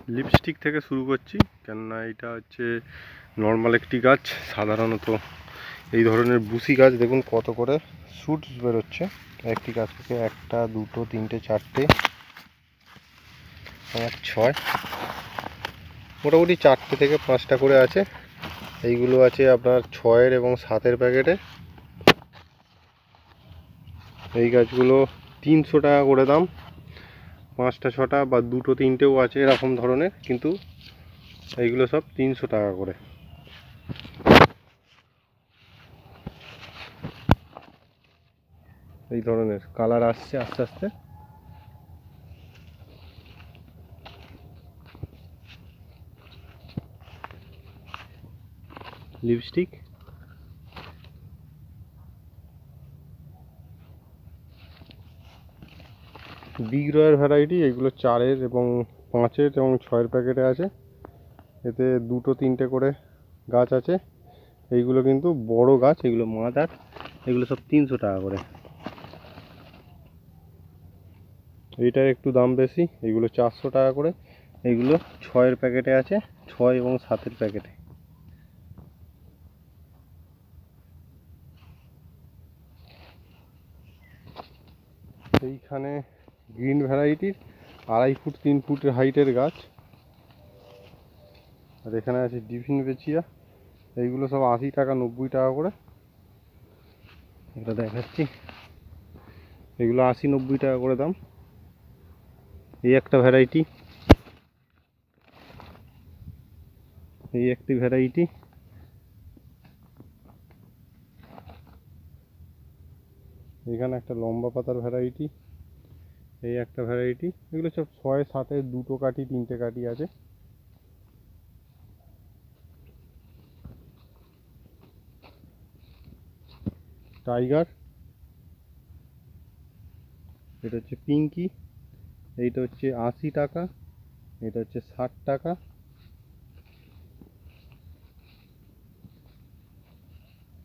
Lipstick থেকে শুরু করছি, কেননা এটা হচ্ছে নর্মাল একটি গাছ। সাধারণত এই ধরনের বুশি গাছ দেখুন কত করে শুটস বেরোচ্ছে একটি গাছ থেকে। একটা, দুটো, তিনটে, চারটে, আমার 6, মোটামুটি 4টে থেকে 5টা করে আছে। এইগুলো আছে আপনার 6-এর এবং 7-এর প্যাকেটে। এই গাছগুলো 300 টাকা করে দাম। 5টা 6টা বা 2টো 3টেও আছে এরকম ধরনের, কিন্তু এইগুলো সব 300 টাকা করে। এই ধরনের কালার আসছে আস্তে আস্তে। লিপস্টিক বিগ রয়ের ভ্যারাইটি, এগুলো 4-এর এবং 5-এর এবং 6-এর প্যাকেটে আছে। এতে 2টো 3টে করে গাছ আছে। এইগুলো কিন্তু বড় গাছ, এগুলো মাদার। এগুলো সব 300 টাকা করে। এইটার একটু দাম বেশি, এগুলো 400 টাকা করে। এইগুলো 6-এর প্যাকেটে আছে, 6 এবং 7-এর প্যাকেটে। এইখানে গ্রিন ভ্যারাইটির 2.5 ফুট 3 ফুটের হাইটের গাছ। আর এখানে আছে ডিফিন বেচিয়া, এইগুলো সব 80 টাকা 90 টাকা করে। এটা দেখাচ্ছি, এগুলো 80-90 টাকা করে দাম। এই একটা ভ্যারাইটি, এই একটি ভ্যারাইটি। এখানে একটা লম্বা পাতার ভ্যারাইটি, এই একটা ভ্যারাইটি। এগুলো সব 6-7-এর 2টো কাঠি 3টে কাঠি আছে। টাইগার, এটা হচ্ছে পিঙ্কি, এইটা হচ্ছে 80 টাকা, এটা হচ্ছে 60 টাকা।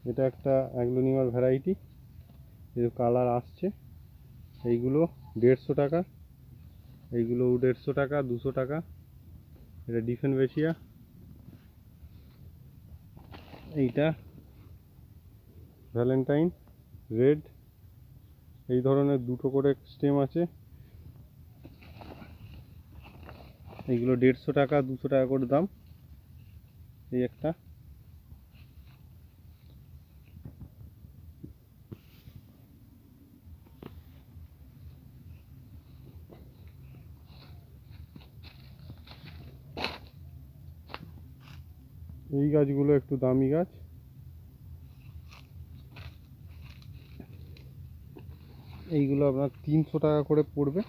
এটা একটা অ্যাগ্লোনিমার ভ্যারাইটি, এর কালার আসছে। এইগুলো 150 টাকা, এইগুলো 150 টাকা, 200 টাকা। এটা ডিফেন বেচিয়া। এইটা ভ্যালেন্টাইন রেড, এই ধরনের 2টো করে স্টেম আছে। এইগুলো 150 টাকা 200 টাকা করে দাম। এই একটা, এই গাছগুলো একটু দামি গাছ। এইগুলো আপনার 300 টাকা করে পড়বে।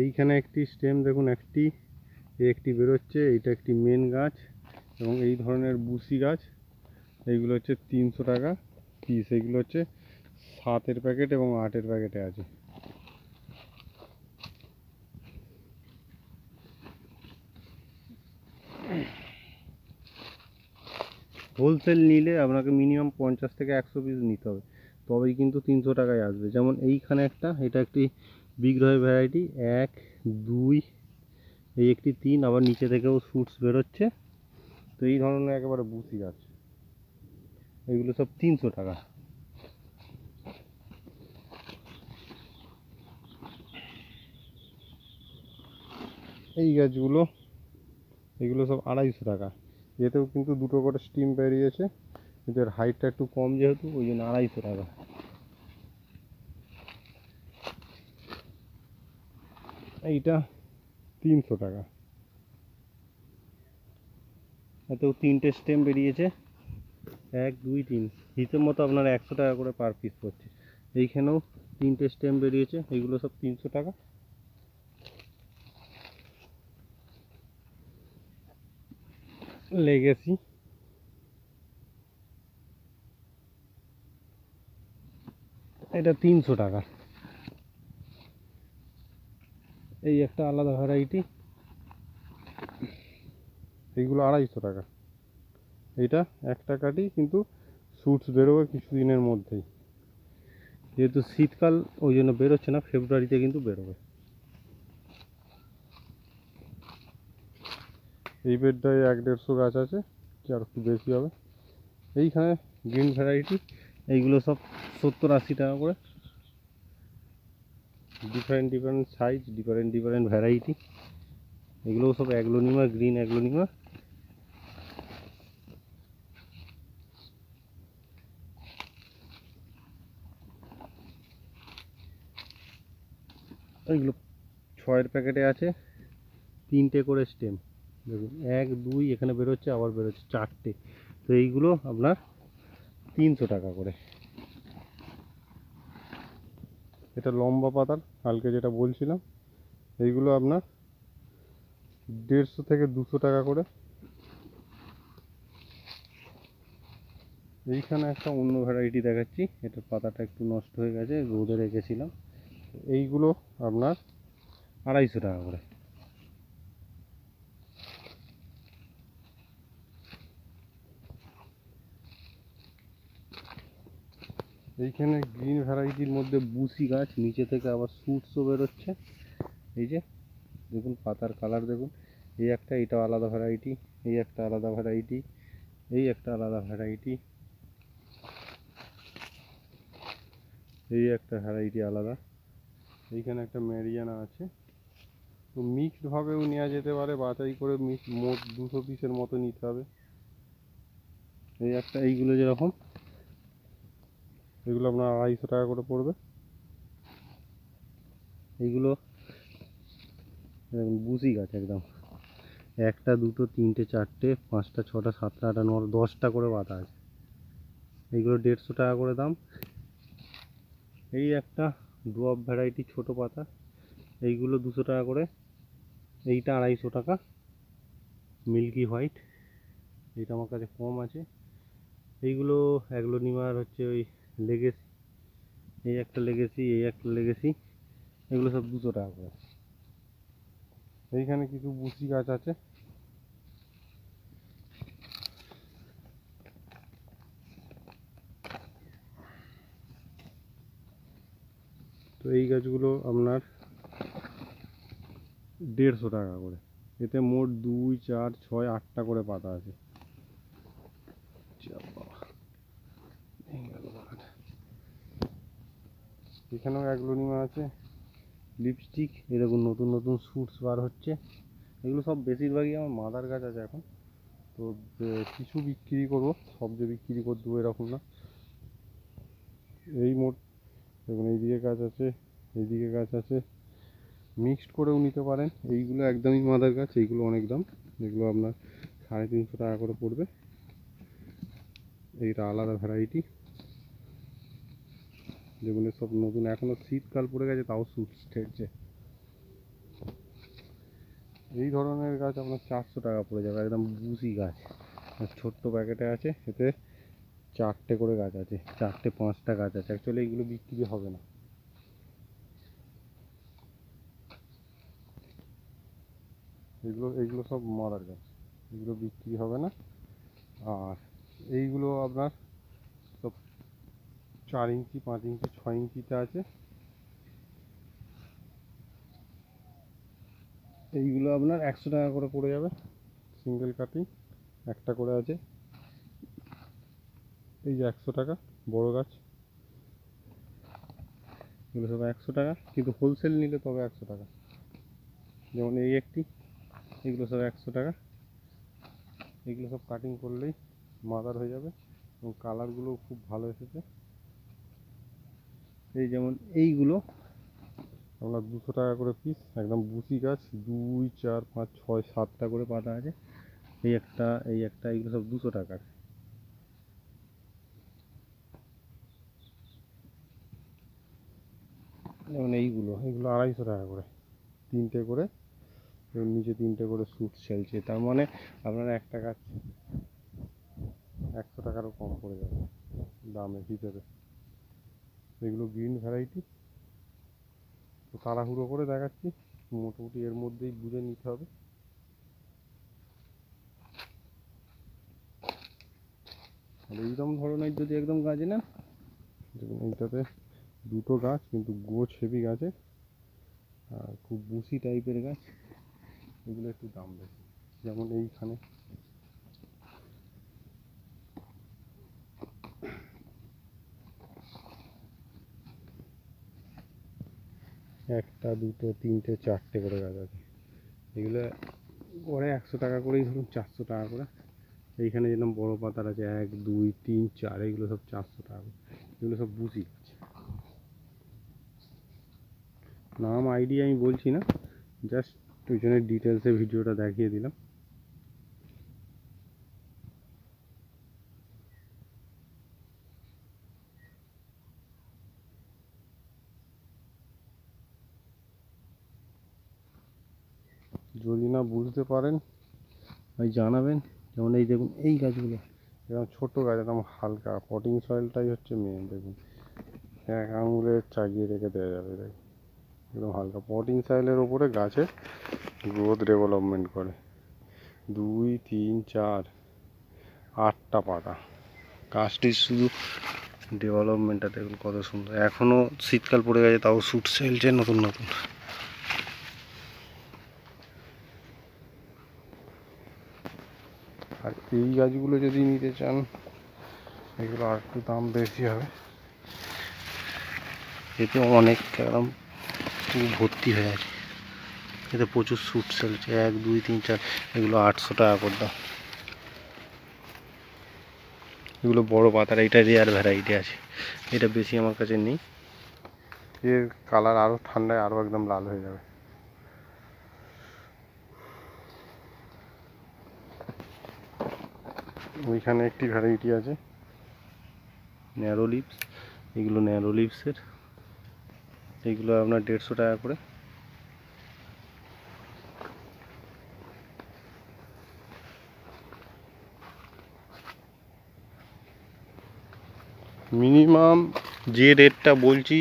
এইখানে একটি স্টেম দেখুন, একটি বেরোচ্ছে, এইটা একটি মেন গাছ। এবং এই ধরনের বুশি গাছ, এইগুলো হচ্ছে 300 টাকা পিস। এইগুলো হচ্ছে 7-এর প্যাকেট এবং 8-এর প্যাকেটে আছে। হোলসেল নিলে আপনাকে মিনিমাম 50 থেকে 100 পিস নিতে হবে, তবেই কিন্তু 300 টাকায় আসবে। যেমন এইখানে একটা, এটা একটি বিগ রয় ভ্যারাইটি, 1 2, এই একটি 3, আবার নিচে থেকেও শুটস বেরোচ্ছে। তো এই ধরনের একেবারে বুশি গাছ, এইগুলো সব 300 টাকা। এই গাছগুলো, এগুলো সব 250 টাকা। এতেও কিন্তু 2টো করে স্টিম বেরিয়েছে, এদের হাইটটা একটু কম যেহেতু, ওই জন্য 250 টাকা। এইটা 300 টাকা। এতেও 3টে স্টেম বেরিয়েছে, 1 2 3, হিসেব মতো আপনার 100 টাকা করে পার পিস পড়ছে। এইখানেও 3টে স্টেম বেরিয়েছে, এইগুলো সব 300 টাকা। লেগেসি, এটা 300 টাকা। এই একটা আলাদা ভ্যারাইটি, এইগুলো 250 টাকা। এইটা একটা কাটি, কিন্তু শুটস বেরোবে কিছুদিনের মধ্যেই, যেহেতু শীতকাল ওই জন্য বেরোচ্ছে না, ফেব্রুয়ারিতে কিন্তু বেরোবে। এই বেডটায় 1-150 গাছ আছে, কি আর একটু বেশি হবে। এইখানে গ্রিন ভ্যারাইটি, এইগুলো সব 70-80 টাকা করে, different different size, different different variety. এগুলোও সব অ্যাগ্লোনিমা, গ্রিন অ্যাগ্লোনিমা। এইগুলো 6-এর প্যাকেটে আছে 3টে করে স্টেম। দেখুন 1 2 এখানে বেরোচ্ছে, আবার বেরোচ্ছে 4টে। তো এইগুলো আপনার 300 টাকা করে। এটা লম্বা পাতার, কালকে যেটা বলছিলাম, এইগুলো আপনার 150 থেকে 200 টাকা করে। এইখানে একটা অন্য ভ্যারাইটি দেখাচ্ছি, এটার পাতাটা একটু নষ্ট হয়ে গেছে, রোদে রেখেছিলাম। এইগুলো আপনার 250 টাকা করে। এইখানে গ্রিন ভ্যারাইটির মধ্যে বুসি গাছ, নিচে থেকে আবার শুটসও বেরোচ্ছে। এই যে দেখুন পাতার কালার দেখুন, এই একটা, এটা আলাদা ভ্যারাইটি, এই একটা আলাদা ভ্যারাইটি, এই একটা আলাদা ভ্যারাইটি, এই একটা ভ্যারাইটি আলাদা। এইখানে একটা ম্যারিয়ানা আছে। তো মিক্সড ভাবেও নেওয়া যেতে পারে, বাছাই করে মোট 200 পিসের মতো নিতে হবে। এই একটা, এইগুলো যেরকম, এগুলো আপনার 250 টাকা করে পড়বে। এইগুলো বুসি গাছ একদম, 1টা 2টো 3টে 4টে 5টা 6টা 7টা 8টা 9টা 10টা করে পাতা আছে। এইগুলো 150 টাকা করে দাম। এই একটা ডুয়ার্ফ ভ্যারাইটি ছোট পাতা, এইগুলো 200 টাকা করে। এইটা 250 টাকা, মিল্কি হোয়াইট, এইটা আমার কাছে কম আছে। এইগুলো অ্যাগ্লোনিমার হচ্ছে ওই লেগেসি, এই একটা লেগেসি, এই একটা লেগেসি, এগুলো সব 200 টাকা করে। এইখানে কিছু বুসি গাছ আছে। তো এই গাছগুলো আপনার 150 টাকা করে। এতে মোট 2 4 6 8টা করে পাতা আছে। এখানেও অ্যাগ্লোনিমা আছে, লিপস্টিক, এরকম নতুন নতুন শুটস বার হচ্ছে। এগুলো সব বেশিরভাগই আমার মাদার গাছ আছে এখন। তো কিছু বিক্রি করবো, সব যে বিক্রি করে দেবো এরকম না। এই মোট দেখুন, এইদিকে গাছ আছে, এইদিকে গাছ আছে, মিক্সড করেও নিতে পারেন। এইগুলো একদমই মাদার গাছ, এইগুলো অনেক দাম, এগুলো আপনার 350 টাকা করে পড়বে। এইটা আলাদা ভ্যারাইটি, যেগুলো সব নতুন, এখনও শীতকাল পড়ে গেছে তাও শুটস ঠেকছে। এই ধরনের গাছ আপনার 400 টাকা পড়ে যাবে, একদম বুসি গাছ, ছোট্ট প্যাকেটে আছে। এতে 4টে করে গাছ আছে, 4টে 5টা গাছ আছে। অ্যাকচুয়ালি এইগুলো বিক্রি হবে না। এইগুলো সব মাদার গাছ, এগুলো বিক্রি হবে না। আর এইগুলো আপনার সব 4 ইঞ্চি 5 ইঞ্চি 6 ইঞ্চিতে আছে। এইগুলো আপনার 100 টাকা করে পড়ে যাবে, সিঙ্গেল কাটিং, একটা করে আছে। এই যে 100 টাকা বড় গাছ, এগুলো সব 100 টাকা, কিন্তু হোলসেল নিলে তবে 100 টাকা। যেমন এই একটি, এগুলো সব 100 টাকা। এগুলো সব কাটিং করলেই মাদার হয়ে যাবে, এবং কালারগুলোও খুব ভালো এসেছে। এই যেমন এইগুলো আপনার 200 টাকা করে পিস, একদম বুসি গাছ, 2 4 5 6 7টা করে পাতা আছে। এই একটা, এই একটা, এইগুলো সব 200 টাকার। যেমন এইগুলো 250 টাকা করে, 3টে করে, এর নিচে 3টে করে স্যুট চলছে। তার মানে আপনার একটা গাছ 100 টাকারও কম পড়ে যাবে দামের ভিতরে। এগুলো গ্রিন ভ্যারাইটি। তো তাড়াহুড়ো করে দেখাচ্ছি, মোটামুটি এর মধ্যেই বুঝে নিতে হবে। আর এইরকম ধরনের যদি একদম গাছ নেন, দেখুন এইটাতে 2টো গাছ, কিন্তু গোছ হেভি গাছের, আর খুব বুসি টাইপের গাছ, এগুলো একটু দাম বেশি। যেমন এইখানে একটা দুটো তিনটে চারটে করে গাছ আছে, এগুলো গড়ে 100 টাকা করেই ধরুন, 400 টাকা করে। এইখানে যেরকম বড় পাতার আছে 1 2 3 4, এগুলো সব 400 টাকা করে। এগুলো সব বুঝি গাছ, নাম আইডিয়া আমি বলছি না, জাস্ট ওই জন্য ডিটেলসে ভিডিওটা দেখিয়ে দিলাম। যদি না বুঝতে পারেন ভাই জানাবেন। যেমন এই দেখুন এই গাছগুলো এরকম ছোটো গাছ, একদম হালকা পটিং সয়েলটাই হচ্ছে মেন। দেখুন 1 আঙুলের চাগিয়ে রেখে দেওয়া যাবে, দেখুন একদম হালকা পটিং সয়েলের ওপরে গাছের গ্রোথ ডেভেলপমেন্ট করে। 2 3 4 8টা পাতা, গাছটি শুধু ডেভেলপমেন্টটা দেখুন কত সুন্দর। এখনও শীতকাল পড়ে গেছে তাও শুট সেলছে নতুন নতুন। আর এই গাছগুলো যদি নিতে চান এগুলো আর একটু দাম বেশি হবে, এতে অনেক একদম ভর্তি হয়ে আছে, এতে প্রচুর শুট সেলছে 1 2 3 4, এগুলো 800 টাকা করে দাম। এগুলো বড় পাতার, এটা রেয়ার ভ্যারাইটি আছে, এটা বেশি আমার কাছে নেই। এর কালার আরও ঠান্ডায় আরও একদম লাল হয়ে যাবে। ওইখানে একটি ভ্যারাইটি আছে ন্যারো লিভস, এগুলো ন্যারো লিভসের, এইগুলো আপনার 150 টাকা করে। মিনিমাম যে রেটটা বলছি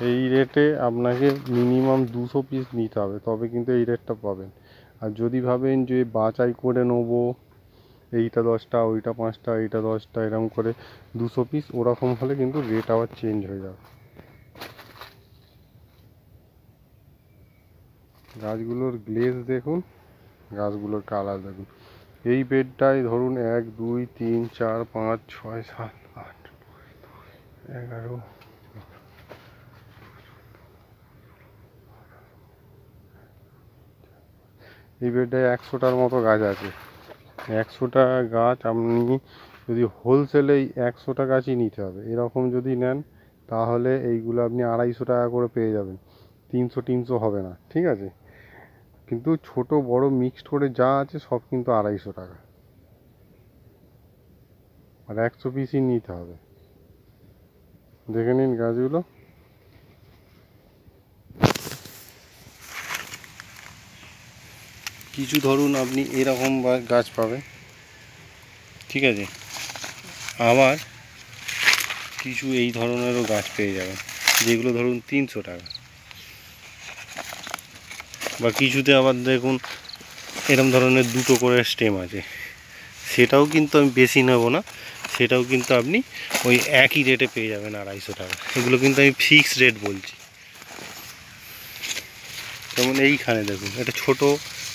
এই রেটে আপনাকে মিনিমাম 200 পিস নিতে হবে, তবে কিন্তু এই রেটটা পাবেন। আর যদি ভাবেন যে বাছাই করে নেবো, এইটা 10টা ওইটা 5টা এইটা 10টা এরকম করে 200 পিস, ওরকম হলে কিন্তু রেট আবার চেঞ্জ হয়ে যাবে। গাছগুলোর গ্লেজ দেখুন, গাছগুলোর কালার দেখুন। এই বেডটায় ধরুন 1 2 3 4 5 6 7 8 11, এই বেডটায় 100টার মতো গাছ আছে। 100টা গাছ আপনি যদি হোলসেলে 100টা গাছই নিতে হবে, এরকম যদি নেন তাহলে এইগুলো আপনি 250 টাকা করে পেয়ে যাবেন, 300 হবে না, ঠিক আছে? কিন্তু ছোট বড় মিক্সড করে যা আছে সব কিন্তু 250 টাকা, আর 100 পিসই নিতে হবে। দেখে নিন গাছগুলো। কিছু ধরুন আপনি এরকম গাছ পাবেন, ঠিক আছে, আবার কিছু এই ধরনেরও গাছ পেয়ে যাবেন যেগুলো ধরুন 300 টাকা। বা কিছুতে আবার দেখুন এরকম ধরনের 2টো করে স্টেম আছে, সেটাও কিন্তু আমি বেশি নেব না, সেটাও কিন্তু আপনি ওই একই রেটে পেয়ে যাবেন 250 টাকা। এগুলো কিন্তু আমি ফিক্সড রেট বলছি। যেমন এইখানে দেখুন এটা ছোট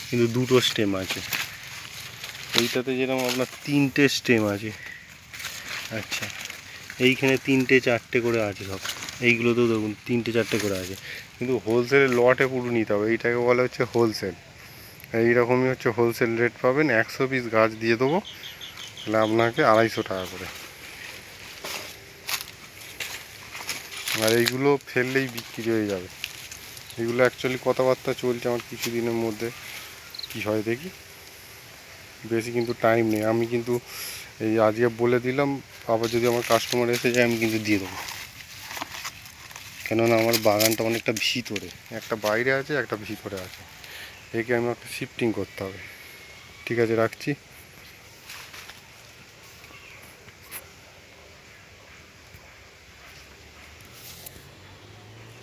কিন্তু 2টো স্টেম আছে, এইটাতে যেরকম আপনার 3টে স্টেম আছে, আচ্ছা এইখানে 3টে 4টে করে আছে সব, এইগুলোতেও দেখুন 3টে 4টে করে আছে। কিন্তু হোলসেলের লটে পুরো নিতে হবে, এইটাকে বলা হচ্ছে হোলসেল। এইরকমই হচ্ছে হোলসেল রেট পাবেন। 100 পিস গাছ দিয়ে দেবো, তাহলে আপনাকে 250 টাকা করে। আর এইগুলো ফেললেই বিক্রি হয়ে যাবে। এগুলো অ্যাকচুয়ালি কথাবার্তা চলছে আমার কিছুদিনের মধ্যে, কি হয় দেখি, বেশি কিন্তু টাইম নেই। আমি কিন্তু এই আজকে বলে দিলাম, আবার যদি আমার কাস্টমার এসে যায় আমি কিন্তু দিয়ে দেবো, কেননা আমার বাগানটা অনেকটা ভিতরে, একটা বাইরে আছে একটা ভিতরে আছে, একে আমি একটা শিফটিং করতে হবে। ঠিক আছে, রাখছি।